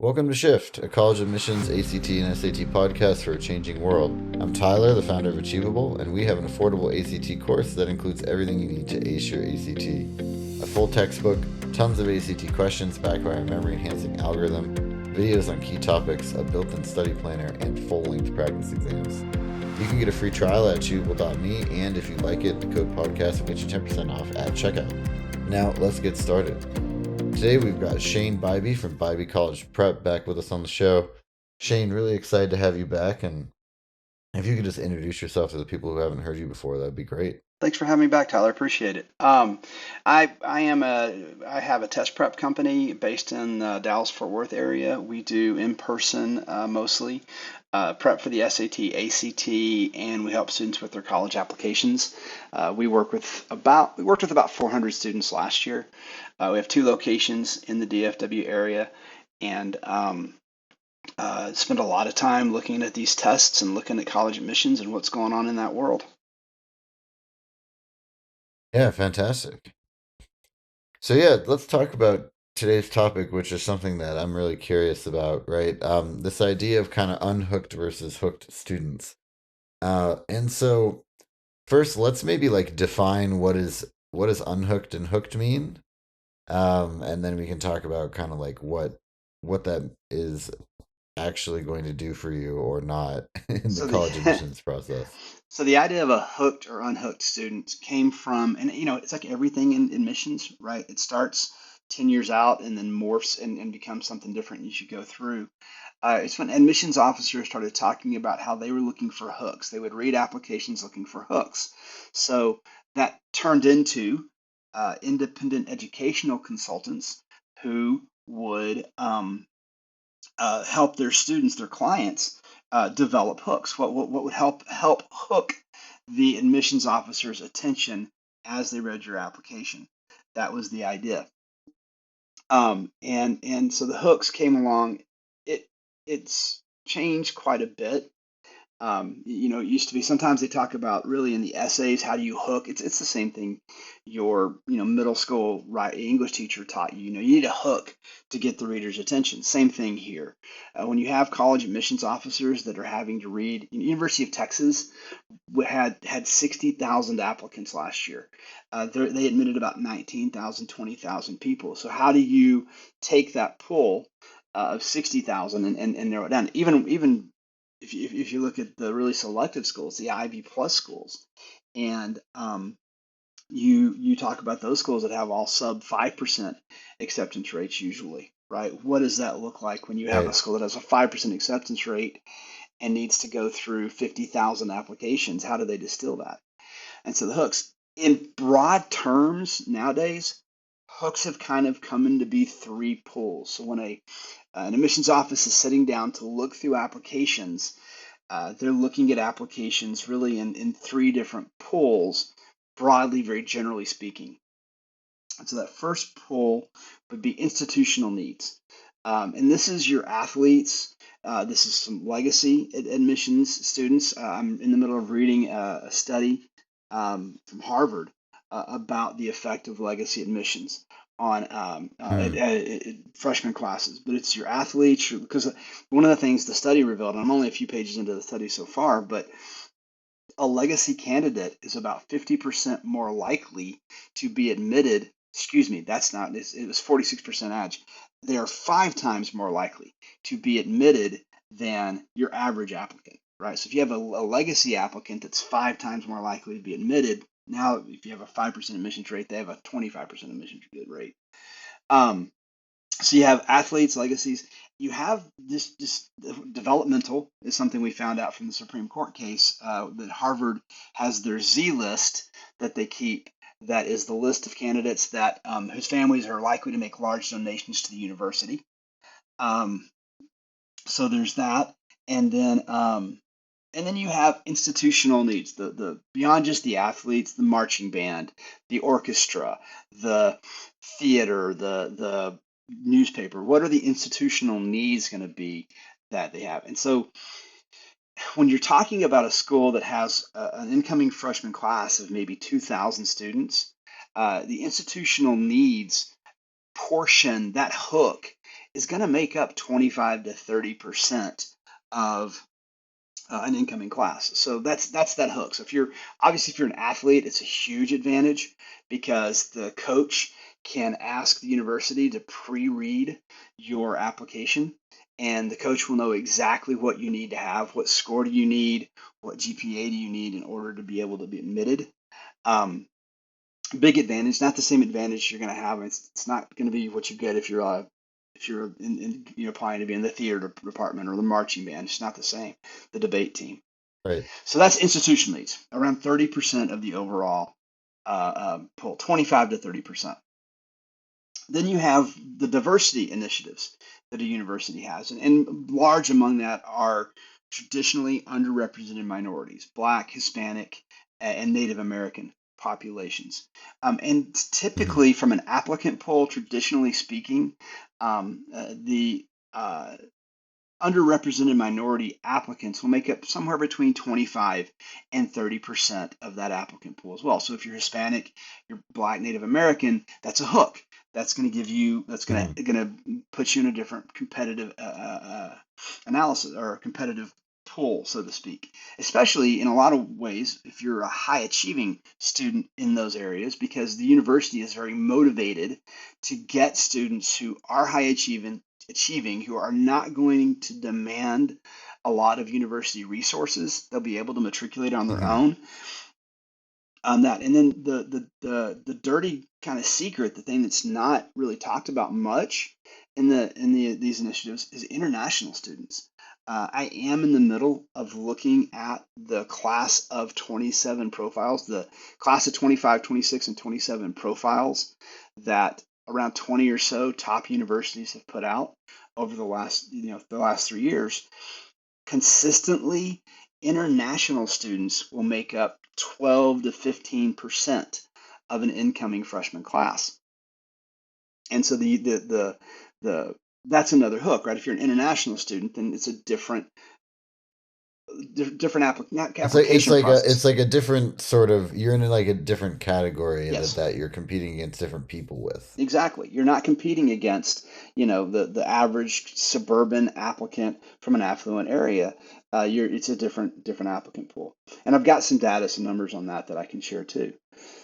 Welcome to Shift, a college admissions, ACT, and SAT podcast for a changing world. I'm Tyler, the founder of Achievable, and we have an affordable ACT course that includes everything you need to ace your ACT. A full textbook, tons of ACT questions backed by our memory enhancing algorithm, videos on key topics, a built in study planner, and full length practice exams. You can get a free trial at achievable.me, and if you like it, the code podcast will get you 10% off at checkout. Now, let's get started. Today we've got Shane Bybee from Bybee College Prep back with us on the show. Shane, really excited to have you back, and if you could just introduce yourself to the people who haven't heard you before, that'd be great. Thanks for having me back, Tyler. Appreciate it. I have a test prep company based in Dallas Fort Worth area. We do in person mostly prep for the SAT, ACT, and we help students with their college applications. We worked with about 400 students last year. We have two locations in the DFW area, and spend a lot of time looking at these tests and looking at college admissions and what's going on in that world. Yeah, fantastic. So yeah, let's talk about today's topic, which is something that I'm really curious about, right? This idea of kind of unhooked versus hooked students. And so first, let's maybe like define what is unhooked and hooked mean, and then we can talk about kind of like what that is actually going to do for you or not in the So the college admissions process. So the idea of a hooked or unhooked student came from, and it's like everything in admissions, right? It starts 10 years out and then morphs and becomes something different as you go through. It's when admissions officers started talking about how they were looking for hooks. They would read applications looking for hooks. So that turned into independent educational consultants who would help their students, their clients, develop hooks. What would help hook the admissions officer's attention as they read your application? That was the idea. And so the hooks came along. It's changed quite a bit. It used to be sometimes they talk about really in the essays, how do you hook? It's the same thing your middle school right English teacher taught you. You need a hook to get the reader's attention. Same thing here. When you have college admissions officers that are having to read, University of Texas had 60,000 applicants last year. They admitted about 19,000, 20,000 people. So how do you take that pool of 60,000 and narrow it down? Even if you look at the really selective schools, the Ivy Plus schools, and you talk about those schools that have all sub 5% acceptance rates usually, right? What does that look like when you have a Right. school that has a 5% acceptance rate and needs to go through 50,000 applications? How do they distill that? And so the hooks, in broad terms nowadays, hooks have kind of come into be three pools. So when an admissions office is sitting down to look through applications, they're looking at applications really in three different pools, broadly, very generally speaking. And so that first pool would be institutional needs. And this is your athletes. This is some legacy admissions students. I'm in the middle of reading a study from Harvard about the effect of legacy admissions on Hmm. freshman classes. But it's your athletes, because one of the things the study revealed, and I'm only a few pages into the study so far, but a legacy candidate is about 50% more likely to be admitted. Excuse me, that's not, it was 46% edge. They are 5 times more likely to be admitted than your average applicant, right? So if you have a legacy applicant that's 5 times more likely to be admitted, now if you have a 5% admissions rate, they have a 25% admissions rate. Um, so you have athletes, legacies. You have this developmental is something we found out from the Supreme Court case that Harvard has their Z list that they keep. That is the list of candidates that whose families are likely to make large donations to the university. Um, so there's that, and then you have institutional needs, the beyond just the athletes, the marching band, the orchestra, the theater, the newspaper. What are the institutional needs going to be that they have? And so when you're talking about a school that has an incoming freshman class of maybe 2,000 students, the institutional needs portion, that hook, is going to make up 25 to 30% of an incoming class. So that's that hook. So if you're an athlete, it's a huge advantage because the coach can ask the university to pre-read your application, and the coach will know exactly what you need to have, what score do you need, what GPA do you need in order to be able to be admitted. Um, Big advantage, not the same advantage you're going to have. It's not going to be what you get if you're applying to be in the theater department or the marching band. It's not the same. The debate team. Right. So that's institutional needs, around 30% of the overall pool, 25 to 30%. Then you have the diversity initiatives that a university has, and large among that are traditionally underrepresented minorities, Black, Hispanic, and Native American populations. And Mhm. typically, from an applicant pool, traditionally speaking, the underrepresented minority applicants will make up somewhere between 25 and 30% of that applicant pool as well. So if you're Hispanic, you're Black, Native American, that's a hook. That's going to give you, that's Mhm. going to put you in a different competitive analysis or competitive pool, so to speak. Especially in a lot of ways, if you're a high achieving student in those areas, because the university is very motivated to get students who are high achieving, who are not going to demand a lot of university resources. They'll be able to matriculate on their Mhm. own on that. And then the dirty kind of secret, the thing that's not really talked about much in these initiatives is international students. I am in the middle of looking at the class of 27 profiles, the class of 25, 26, and 27 profiles that around 20 or so top universities have put out over the last 3 years. Consistently, international students will make up 12 to 15% of an incoming freshman class. And so the that's another hook, right? If you're an international student, then it's a not It's application like it's process. like a different sort of, you're in like a different category Yes. that you're competing against different people with. Exactly. You're not competing against, the average suburban applicant from an affluent area. It's a different applicant pool. And I've got some data, some numbers on that I can share too.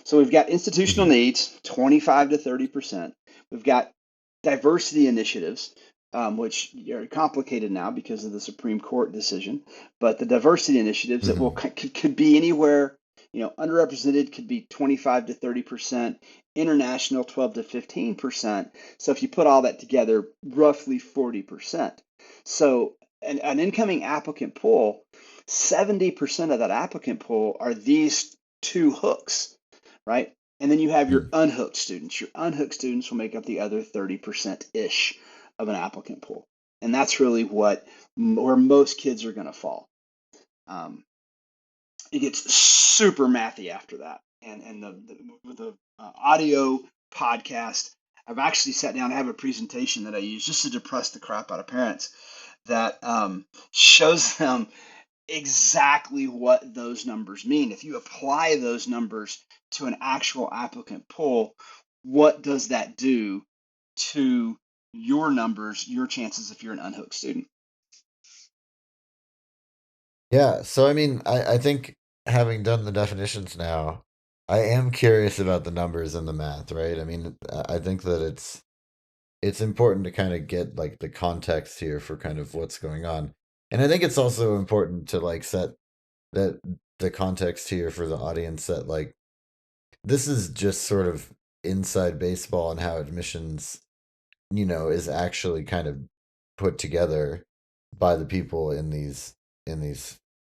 So we've got institutional Mhm. needs, 25 to 30%. We've got diversity initiatives, which are complicated now because of the Supreme Court decision. But the diversity initiatives that will Mhm. could be anywhere, underrepresented could be 25 to 30%, international 12 to 15%. So if you put all that together, roughly 40%. So an incoming applicant pool, 70% of that applicant pool are these two hooks, right? And then you have your Mhm. unhooked students. Your unhooked students will make up the other 30% ish of an applicant pool. And that's really where most kids are going to fall. Um, it gets super mathy after that. And with the audio podcast, I've actually sat down and have a presentation that I use just to depress the crap out of parents that shows them exactly what those numbers mean. If you apply those numbers to an actual applicant pool, what does that do to your numbers, your chances if you're an unhooked student? Yeah, so I mean, I think having done the definitions now, I am curious about the numbers and the math, right? I mean, I think that it's important to kind of get like the context here for kind of what's going on. And I think it's also important to like set that the context here for the audience that like this is just sort of inside baseball and how admissions, is actually kind of put together by the people in these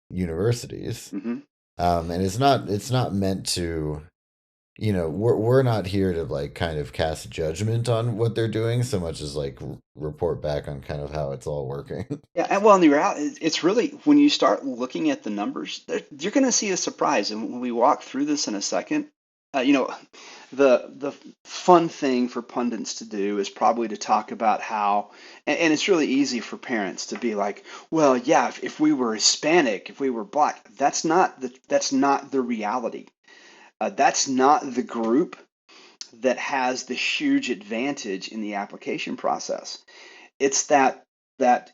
universities. Mm-hmm. And it's not meant to, we're not here to like kind of cast judgment on what they're doing so much as like report back on kind of how it's all working. Yeah, and well, and the reality, it's really when you start looking at the numbers, you're going to see a surprise. And when we walk through this in a second, the fun thing for pundits to do is probably to talk about how, and it's really easy for parents to be like, well, yeah, if we were Hispanic, if we were Black, that's not the reality. That's not the group that has the huge advantage in the application process. It's that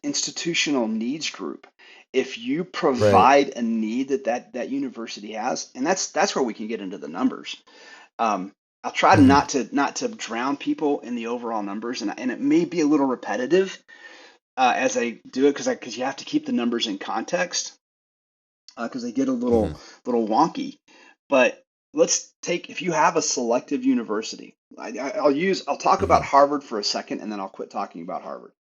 institutional needs group. If you Right. provide a need that university has, and that's where we can get into the numbers. Um, I'll try Hmm. not to drown people in the overall numbers, and it may be a little repetitive as I do it because you have to keep the numbers in context because they get a Hmm. little wonky. But let's take if you have a selective university. I'll talk about Hmm. Harvard for a second, and then I'll quit talking about Harvard.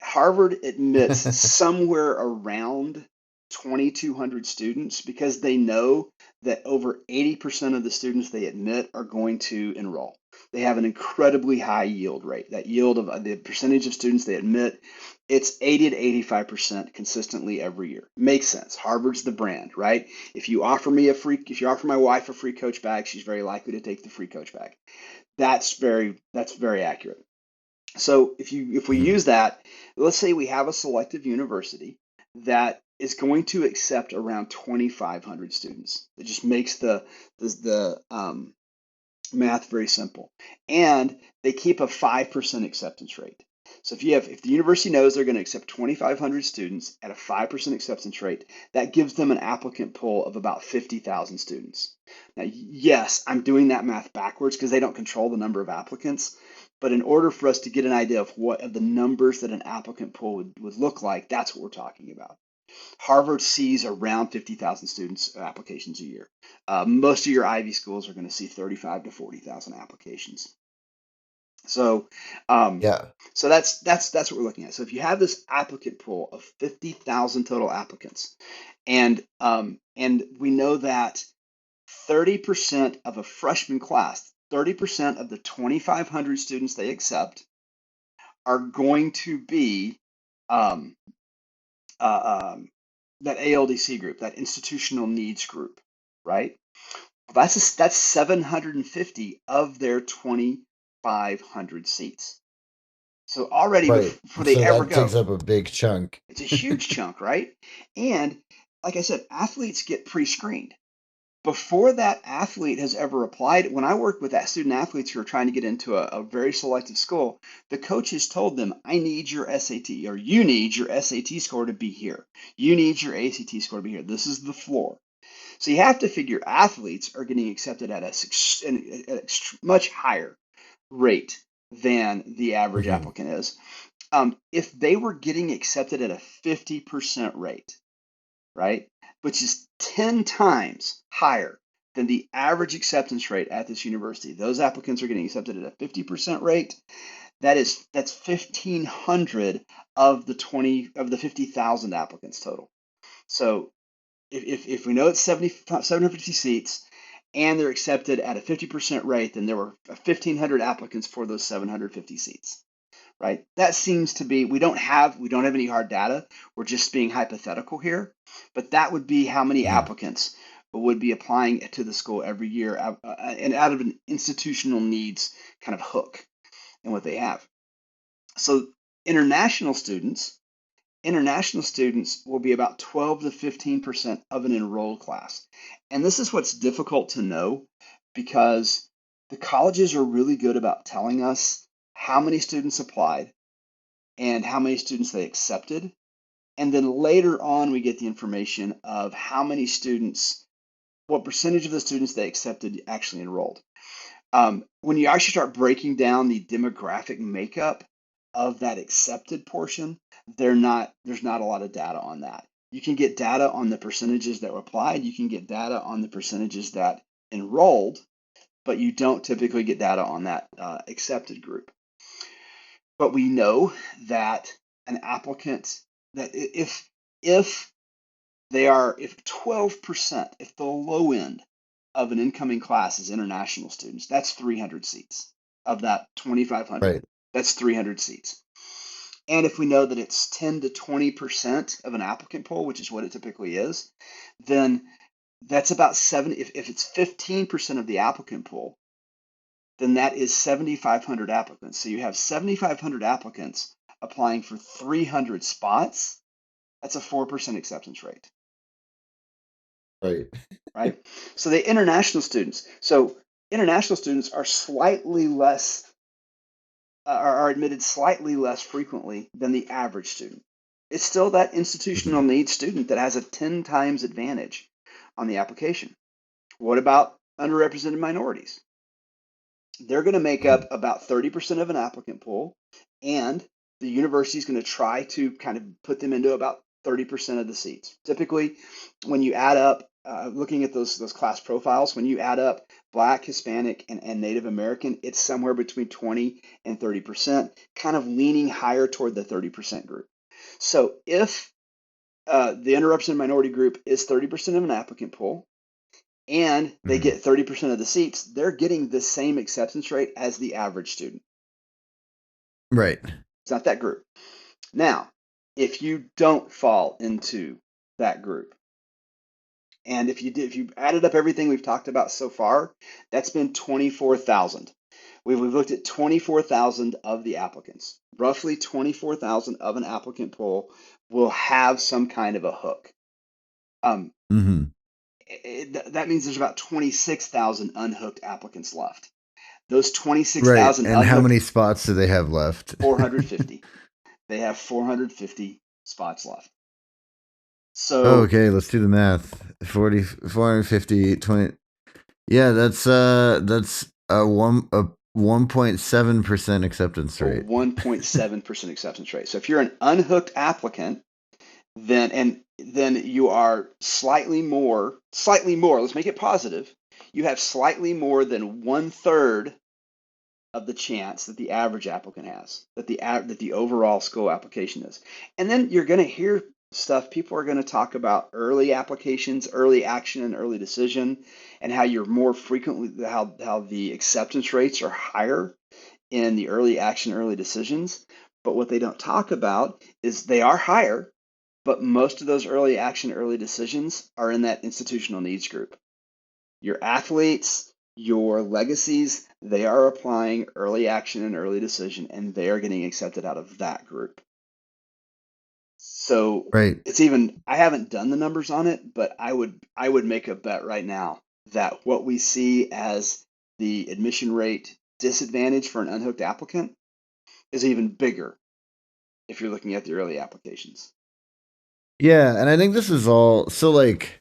Harvard admits somewhere around 2,200 students because they know that over 80% of the students they admit are going to enroll. They have an incredibly high yield rate. That yield of the percentage of students they admit, it's 80 to 85% consistently every year. Makes sense. Harvard's the brand, right? If you offer my wife a free Coach bag, she's very likely to take the free Coach bag. That's very accurate. So if we Hmm. use that, let's say we have a selective university that is going to accept around 2,500 students. It just makes the math very simple, and they keep a 5% acceptance rate. So if the university knows they're going to accept 2,500 students at a 5% acceptance rate, that gives them an applicant pool of about 50,000 students. Now, yes, I'm doing that math backwards because they don't control the number of applicants. But in order for us to get an idea of what of the numbers that an applicant pool would look like, that's what we're talking about. Harvard sees around 50,000 students applications a year. Most of your Ivy schools are going to see 35 to 40,000 applications. So, um, Yeah. so that's what we're looking at. So if you have this applicant pool of 50,000 total applicants, and we know that 30% of a freshman class, 30% of the 2,500 students they accept are going to be um, um, that ALDC group, that institutional needs group, right? That's 750 of their 2,500 seats. So already Right. before they So ever that takes go, up a big chunk. it's a huge chunk, right? And like I said, athletes get pre-screened before that athlete has ever applied. When I work with that student athletes who are trying to get into a very selective school, the coaches told them, I need your SAT, or you need your SAT score to be here. You need your ACT score to be here. This is the floor. So you have to figure athletes are getting accepted at a much higher rate than the average Hmm. applicant is. If they were getting accepted at a 50% rate, right? Which is 10 times higher than the average acceptance rate at this university. Those applicants are getting accepted at a 50% rate. That's 1,500 of the 50,000 applicants total. So if we know it's 750 seats and they're accepted at a 50% rate, then there were 1,500 applicants for those 750 seats, right? That seems to be we don't have any hard data. We're just being hypothetical here, but that would be how many Hmm. applicants would be applying to the school every year, and out of an institutional needs kind of hook in what they have. So international students, international students will be about 12 to 15% of an enrolled class. And this is what's difficult to know because the colleges are really good about telling us how many students applied and how many students they accepted. And then later on, we get the information of how many students, what percentage of the students they accepted actually enrolled. When you actually start breaking down the demographic makeup of that accepted portion, there's not a lot of data on that. You can get data on the percentages that were applied, you can get data on the percentages that enrolled, but you don't typically get data on that accepted group. But we know that an applicant that if if 12%, if the low end of an incoming class is international students, that's 300 seats of that 2,500. Right. That's 300 seats. And if we know that it's 10 to 20% of an applicant pool, which is what it typically is, then that's about 70. If it's 15% of the applicant pool, then that is 7,500 applicants. So you have 7,500 applicants applying for 300 spots. That's a 4% acceptance rate, Right. right? So the international students. So international students are slightly less are admitted slightly less frequently than the average student. It's still that institutional Mhm. needs student that has a 10 times advantage on the application. What about underrepresented minorities? They're going to make up Mhm. about 30% of an applicant pool, and the university is going to try to kind of put them into about 30% of the seats. Typically, when you add up, looking at those class profiles, when you add up Black, Hispanic, and Native American, it's somewhere between 20 and 30%, kind of leaning higher toward the 30% group. So if the underrepresented minority group is 30% of an applicant pool, and they Mhm. get 30% of the seats, they're getting the same acceptance rate as the average student. Right. It's not that group. Now, if you don't fall into that group, and if you added up everything we've talked about so far, that's been 24,000. We've looked at 24,000 of the applicants. Roughly 24,000 of an applicant pool will have some kind of a hook. Um, Mhm. that means there's about 26,000 unhooked applicants left. Those Right. 26,000 And how unhooked, many spots do they have left? 450. They have 450 spots left. Oh, So okay, let's do the math. 40, 450, 20. Yeah, that's a 1.7% acceptance a rate. 1.7% acceptance rate. So if you're an unhooked applicant, then you are slightly more, let's make it positive. You have slightly more than 1/3 of the chance that the average applicant has, that the overall school application is. And then you're going to hear stuff. People are going to talk about early applications, early action, and early decision, and how you're more frequently how the acceptance rates are higher in the early action, early decisions. But what they don't talk about is they are higher, but most of those early action, early decisions are in that institutional needs group. Your athletes, your legacies, they are applying early action and early decision, and they are getting accepted out of that group. So Right. I haven't done the numbers on it, but I would make a bet right now that what we see as the admission rate disadvantage for an unhooked applicant is even bigger if you're looking at the early applications. Yeah, and I think this is all so like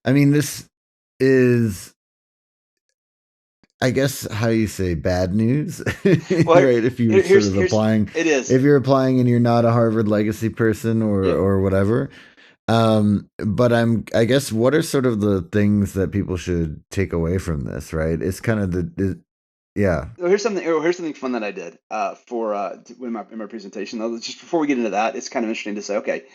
I mean this is I guess how you say bad news, Well, right? If you're sort of here's applying, it is. if you're applying and you're not a Harvard legacy person Yep. or whatever. But I guess what are sort of the things that people should take away from this, right? It's kind of yeah. Here's something fun that I did for in my presentation. Though, just before we get into that, it's kind of interesting to say, okay,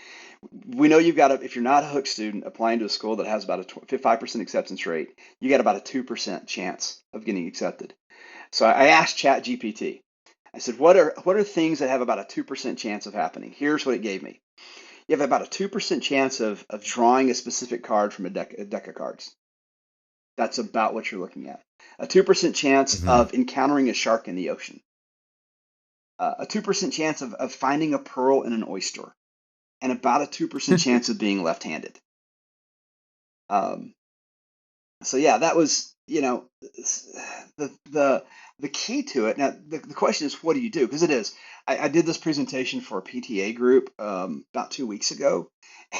we know you've got if you're not a Hook student applying to a school that has about a 5% acceptance rate, you got about a 2% chance of getting accepted. So I asked Chat GPT. I said, what are things that have about a 2% chance of happening? Here's what it gave me. You have about a 2% chance of drawing a specific card from a deck of cards. That's about what you're looking at. A 2% chance Hmm. of encountering a shark in the ocean. A 2% chance of finding a pearl in an oyster, and about a 2% chance of being left-handed. Um, so yeah, that was, the key to it. Now, the question is, what do you do? Because it is. I did this presentation for a PTA group about 2 weeks ago,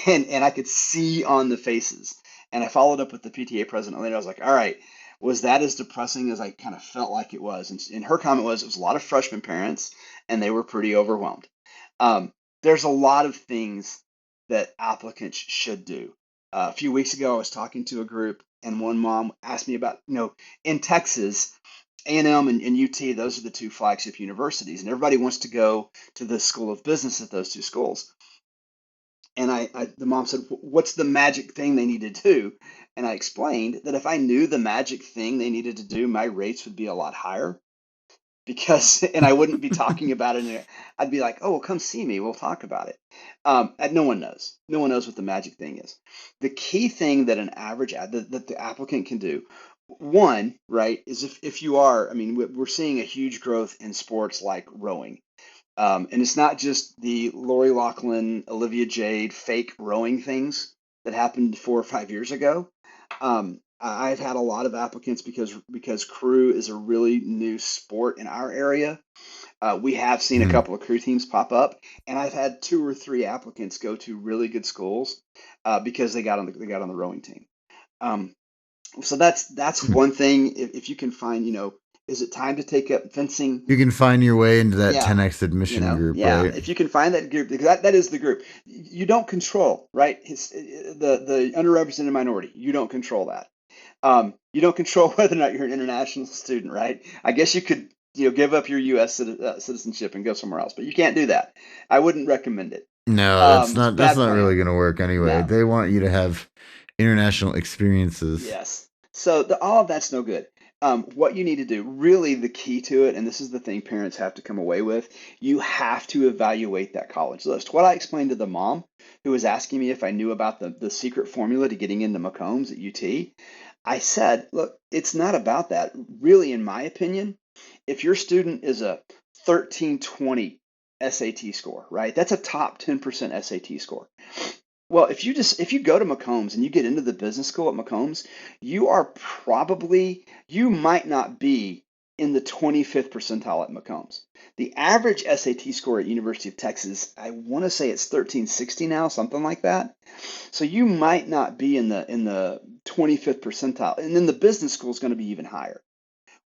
and I could see on the faces. And I followed up with the PTA president later. I was like, all right, was that as depressing as I kind of felt like it was? And her comment was, it was a lot of freshman parents, and they were pretty overwhelmed. There's a lot of things that applicants should do. A few weeks ago, I was talking to a group, and one mom asked me about, in Texas, A&M and UT, those are the two flagship universities, and everybody wants to go to the School of Business at those two schools. And the mom said, "What's the magic thing they need to do?" And I explained that if I knew the magic thing they needed to do, my rates would be a lot higher because, and I wouldn't be talking about it. I'd be like, "Oh, well, come see me. We'll talk about it." And no one knows. No one knows what the magic thing is. The key thing that that the applicant can do, one, right, is if you are, I mean, we're seeing a huge growth in sports like rowing. And it's not just the Lori Loughlin, Olivia Jade fake rowing things that happened 4 or 5 years ago. I've had a lot of applicants because crew is a really new sport in our area. We have seen a Hmm. couple of crew teams pop up, and I've had 2 or 3 applicants go to really good schools because they got on the rowing team. Um, so that's one thing. If you can find, is it time to take up fencing? You can find your way into that Yeah, 10x admission group, yeah. right? If you can find that group, because that is the group. You don't control, right? The underrepresented minority. You don't control that. You don't control whether or not you're an international student, right? I guess you could, give up your U.S. Citizenship and go somewhere else, but you can't do that. I wouldn't recommend it. No, that's It's a not bad really plan. going to work anyway. No. They want you to have international experiences. Yes. So all of that's no good. What you need to do, really the key to it, and this is the thing parents have to come away with, you have to evaluate that college list. What I explained to the mom who was asking me if I knew about the secret formula to getting into Macombs at UT, I said, look, it's not about that. Really, in my opinion, if your student is a 1320 SAT score, right? That's a top 10% SAT score. Well, if you go to McCombs and you get into the business school at McCombs, you might not be in the 25th percentile at McCombs. The average SAT score at University of Texas, I want to say it's 1360 now, something like that. So you might not be in the 25th percentile. And then the business school is going to be even higher.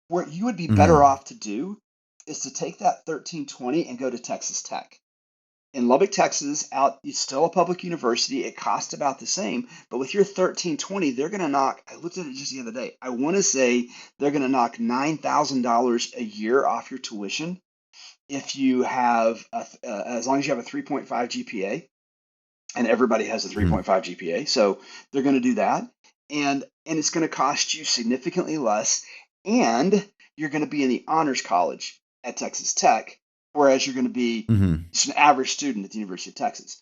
What you would be better Hmm. off to do is to take that 1320 and go to Texas Tech in Lubbock, Texas, it's still a public university. It costs about the same, but with your 1320, they're going to knock. I looked at it just the other day. I want to say they're going to knock $9,000 a year off your tuition if you have, as long as you have a 3.5 GPA, and everybody has a Hmm. 3.5 GPA, so they're going to do that, and it's going to cost you significantly less, and you're going to be in the honors college at Texas Tech, whereas you're going to be Hmm. just an average student at the University of Texas.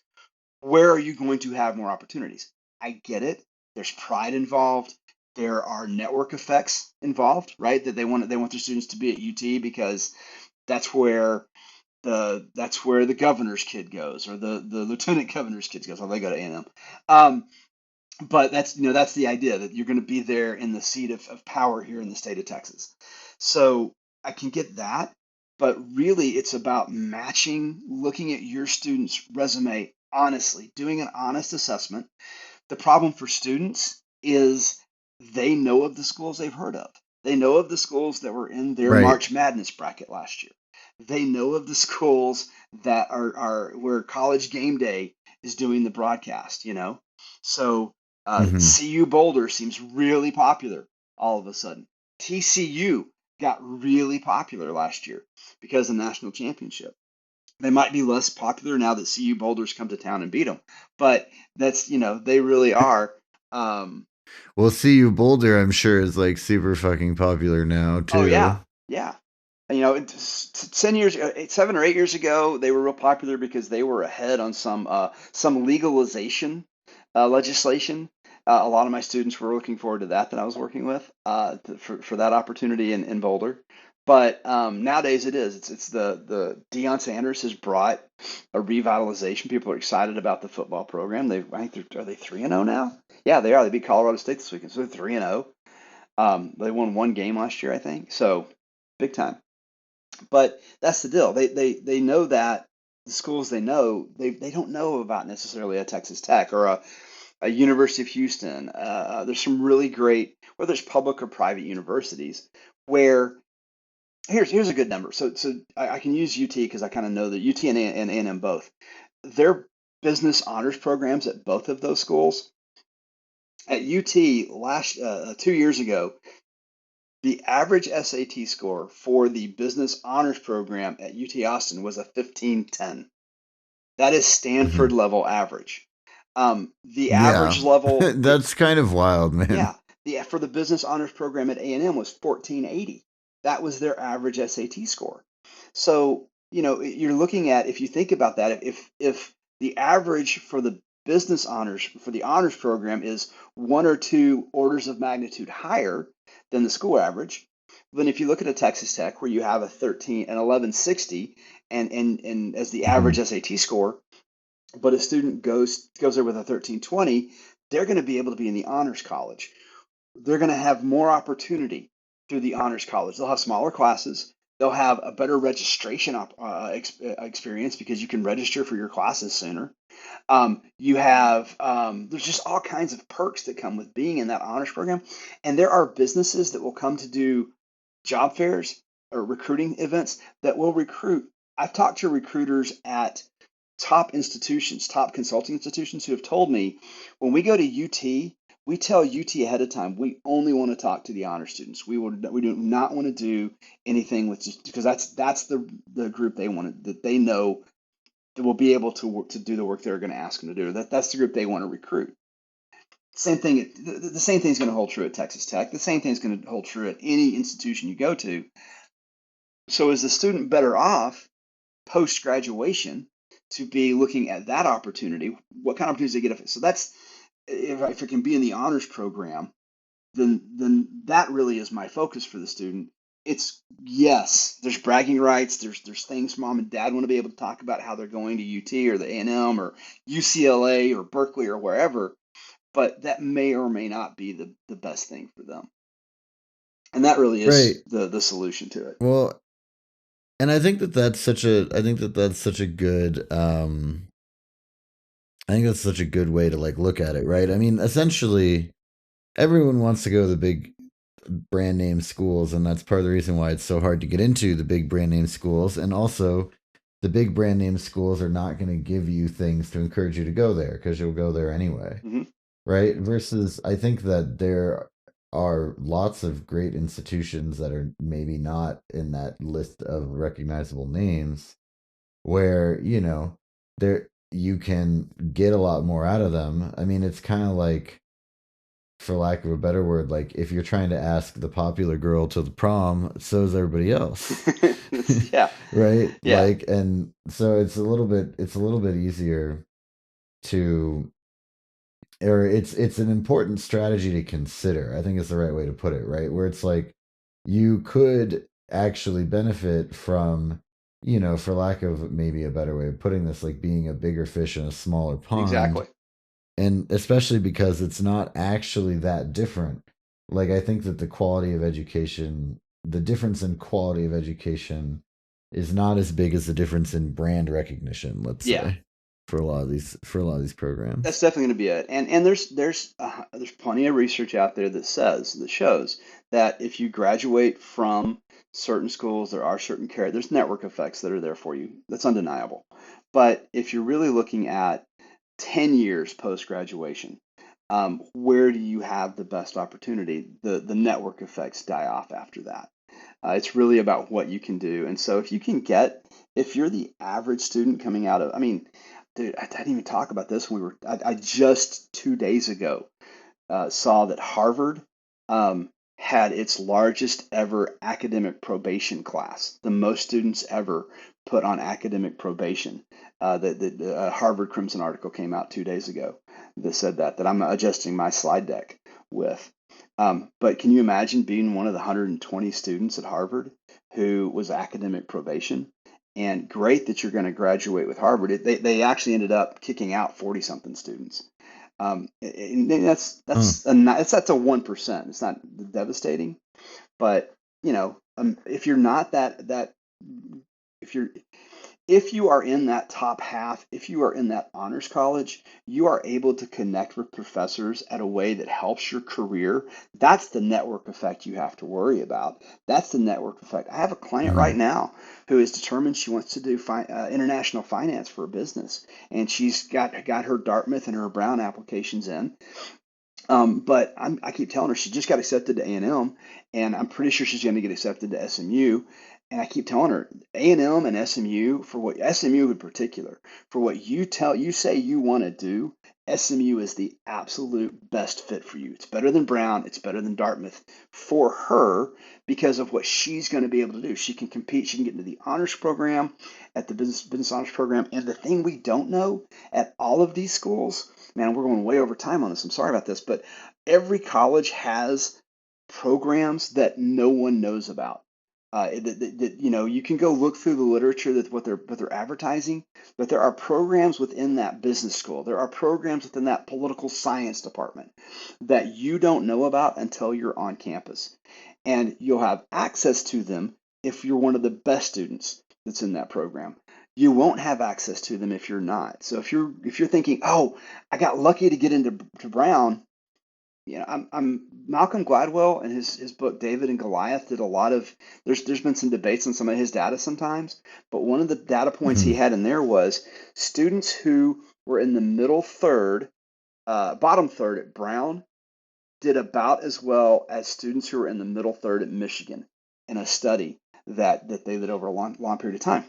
Where are you going to have more opportunities? I get it. There's pride involved. There are network effects involved, right? That they want their students to be at UT because that's where the governor's kid goes, or the lieutenant governor's kid goes. Well, they go to A&M. Um, but that's the idea that you're going to be there in the seat of power here in the state of Texas. So I can get that, but really it's about matching, looking at your student's resume honestly, doing an honest assessment. The problem for students is they know of the schools they've heard of. They know of the schools that were in their Right. March Madness bracket last year. They know of the schools that are where College Game Day is doing the broadcast. So Hmm. CU Boulder seems really popular all of a sudden. TCU got really popular last year because of the national championship. They might be less popular now that CU Boulders come to town and beat them, but they really are. Um, Well, CU Boulder, I'm sure, is like super fucking popular now oh too. yeah, yeah. It's 10 years, 7 or 8 years ago, they were real popular because they were ahead on some legalization legislation. A lot of my students were looking forward to that I was working with for that opportunity in Boulder. But nowadays it is. It's the Deion Sanders has brought a revitalization. People are excited about the football program. I think are they 3-0 now? Yeah, they are. They beat Colorado State this weekend, so they're 3-0. They won one game last year, I think. So big time. But that's the deal. They know that the schools they know they don't know about necessarily a Texas Tech or a University of Houston. There's some really great, whether it's public or private universities, where here's a good number. So I can use UT because I kind of know that UT and A&M both. Their business honors programs at both of those schools. At UT last 2 years ago, the average SAT score for the business honors program at UT Austin was a 1510. That is Stanford Hmm. level average. The Yeah, average level, that's kind of wild, man. yeah, for the business honors program at A&M was 1480. That was their average SAT score. So, you're looking at, if you think about that, if the average for the business honors for the honors program is one or two orders of magnitude higher than the school average, then if you look at a Texas Tech where you have a 1160 and as the Hmm. average SAT score, but a student goes there with a 1320, they're going to be able to be in the honors college. They're going to have more opportunity through the honors college. They'll have smaller classes. They'll have a better registration experience because you can register for your classes sooner. You have there's just all kinds of perks that come with being in that honors program, and there are businesses that will come to do job fairs or recruiting events that will recruit. I've talked to recruiters at top institutions, top consulting institutions who have told me when we go to UT, we tell UT ahead of time we only want to talk to the honor students. We do not want to do anything with just because that's the group they want that they know that will be able to work, to do the work they're going to ask them to do. That's the group they want to recruit. Same thing. The same thing is going to hold true at Texas Tech. The same thing is going to hold true at any institution you go to. So is the student better off post graduation to be looking at that opportunity? What kind of opportunities they get? So that's if it can be in the honors program, then that really is my focus for the student. It's yes, there's bragging rights. There's things mom and dad want to be able to talk about how they're going to UT or the A&M or UCLA or Berkeley or wherever, but that may or may not be the best thing for them. And that really Right. is the solution to it. Well, and I think that that's such a good I think that's such a good way to like look at it, right? I mean, essentially everyone wants to go to the big brand name schools, and that's part of the reason why it's so hard to get into the big brand name schools. And also, the big brand name schools are not going to give you things to encourage you to go there because you'll go there anyway, Mm-hmm. right? Versus, I think that there are lots of great institutions that are maybe not in that list of recognizable names where, there you can get a lot more out of them. I mean, it's kind of like, for lack of a better word, like if you're trying to ask the popular girl to the prom, so is everybody else. Yeah, Right? yeah, Like, and so it's a little bit easier to, or it's an important strategy to consider. I think it's the right way to put it, right? Where it's like you could actually benefit from, for lack of maybe a better way of putting this, like being a bigger fish in a smaller pond, exactly. and especially because it's not actually that different. Like, I think that the quality of education, the difference in quality of education is not as big as the difference in brand recognition, let's Yeah, say, for a lot of these that's programs. definitely going to be it. And there's plenty of research out there that shows that if you graduate from certain schools, there are certain there's network effects that are there for you. That's undeniable. But if you're really looking at 10 years post graduation, where do you have the best opportunity? The network effects die off after that. It's really about what you can do. And so if you're the average student coming out of, I mean, dude, I didn't even talk about this when I just 2 days ago saw that Harvard had its largest ever academic probation class, the most students ever put on academic probation. The Harvard Crimson article came out 2 days ago that said that I'm adjusting my slide deck with. But can you imagine being one of the 120 students at Harvard who was academic probation? And great that you're going to graduate with Harvard. They actually ended up kicking out 40 something students. And Huh. that's a 1%. It's not devastating, but if you're not if you're if you are in that top half, if you are in that honors college, you are able to connect with professors at a way that helps your career. That's the network effect you have to worry about. That's the network effect. I have a client right Mm-hmm. now who is determined she wants to do international finance for a business, and she's got her Dartmouth and her Brown applications in. But I keep telling her she just got accepted to A&M, and I'm pretty sure she's going to get accepted to SMU. And I keep telling her A&M and SMU for what SMU in particular for what you say you want to do. SMU is the absolute best fit for you. It's better than Brown. It's better than Dartmouth for her because of what she's going to be able to do. She can compete. She can get into the honors program at the business honors program. And the thing we don't know at all of these schools, man, we're going way over time on this. I'm sorry about this, but every college has programs that no one knows about. You can go look through the literature that what they're advertising, but there are programs within that business school. There are programs within that political science department that you don't know about until you're on campus, and you'll have access to them if you're one of the best students that's in that program. You won't have access to them if you're not. So if you're thinking, oh, I got lucky to get into to Brown, I'm Malcolm Gladwell and his book David and Goliath did a lot of there's been some debates on some of his data sometimes, but one of the data points he Mhm. had in there was students who were in the middle third, bottom third at Brown did about as well as students who were in the middle third at Michigan in a study that they did over a long period of time.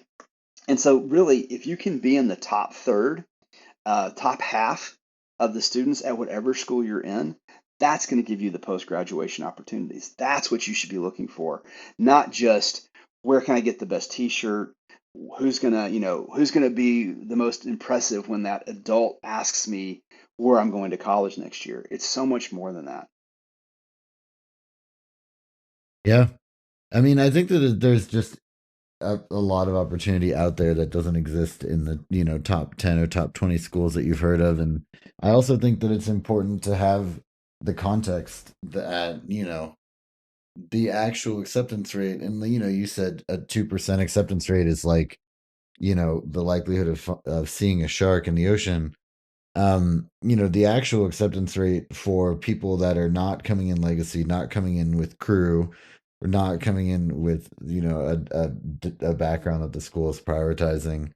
And so really, if you can be in the top third, top half of the students at whatever school you're in, that's going to give you the post graduation opportunities. That's what you should be looking for, not just where can I get the best T-shirt, who's gonna be the most impressive when that adult asks me where I'm going to college next year. It's so much more than that. Yeah. I mean, I think that there's just a lot of opportunity out there that doesn't exist in the, top 10 or top 20 schools that you've heard of. And I also think that it's important to have the context that, the actual acceptance rate. And, you said a 2% acceptance rate is like, the likelihood of seeing a shark in the ocean. The actual acceptance rate for people that are not coming in legacy, not coming in with crew, or not coming in with, a background that the school is prioritizing,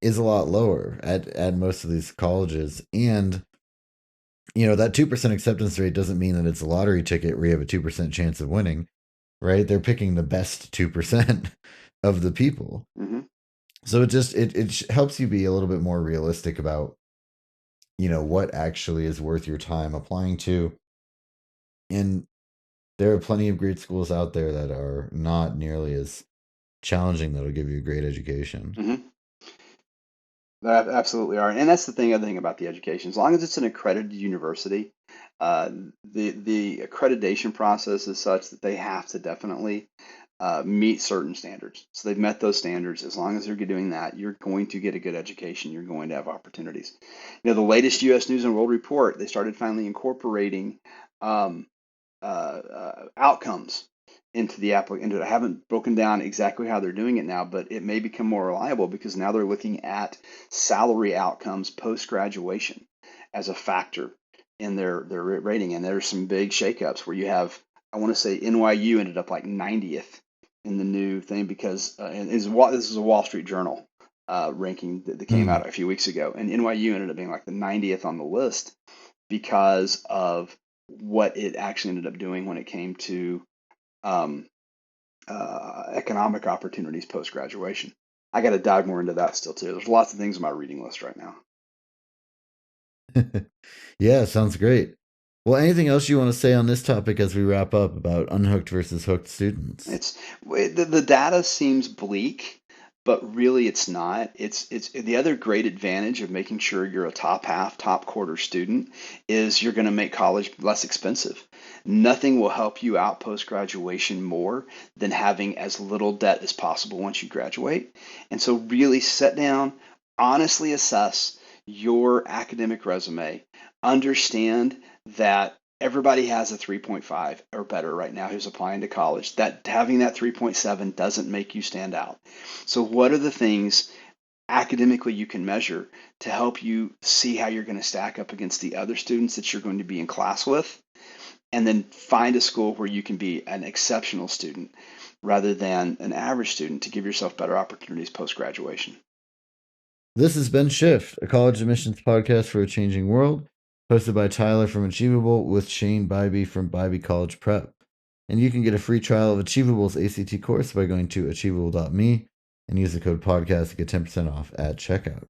is a lot lower at most of these colleges. And, that 2% acceptance rate doesn't mean that it's a lottery ticket where you have a 2% chance of winning, right? They're picking the best 2% of the people. Hmm. So it helps you be a little bit more realistic about, what actually is worth your time applying to. And there are plenty of great schools out there that are not nearly as challenging that'll give you a great education. Hmm. That absolutely are, and that's the thing. Other thing about the education, as long as it's an accredited university, uh, the accreditation process is such that they have to definitely meet certain standards. So they've met those standards. As long as they're doing that, you're going to get a good education. You're going to have opportunities. The latest U.S. News and World Report, they started finally incorporating um, outcomes into the applicant. I haven't broken down exactly how they're doing it now, but it may become more reliable because now they're looking at salary outcomes post graduation as a factor in their rating. And there's some big shakeups where you have, I want to say NYU ended up like 90th in the new thing because this is a Wall Street Journal ranking that came Hmm. out a few weeks ago, and NYU ended up being like the 90th on the list because of what it actually ended up doing when it came to um, economic opportunities post graduation. I got to dive more into that still too. There's lots of things on my reading list right now. Yeah, sounds great. Well, anything else you want to say on this topic as we wrap up about unhooked versus hooked students? The data seems bleak, but really it's not. It's the other great advantage of making sure you're a top half, top quarter student is you're going to make college less expensive. Nothing will help you out post graduation more than having as little debt as possible once you graduate. And so really sit down, honestly assess your academic resume, understand that everybody has a 3.5 or better right now who's applying to college. That having that 3.7 doesn't make you stand out. So what are the things academically you can measure to help you see how you're going to stack up against the other students that you're going to be in class with? And then find a school where you can be an exceptional student rather than an average student to give yourself better opportunities post graduation. This has been Shift, a college admissions podcast for a changing world, hosted by Tyler from Achievable with Shane Bybee from Bybee College Prep. And you can get a free trial of Achievable's ACT course by going to achievable.me and use the code podcast to get 10% off at checkout.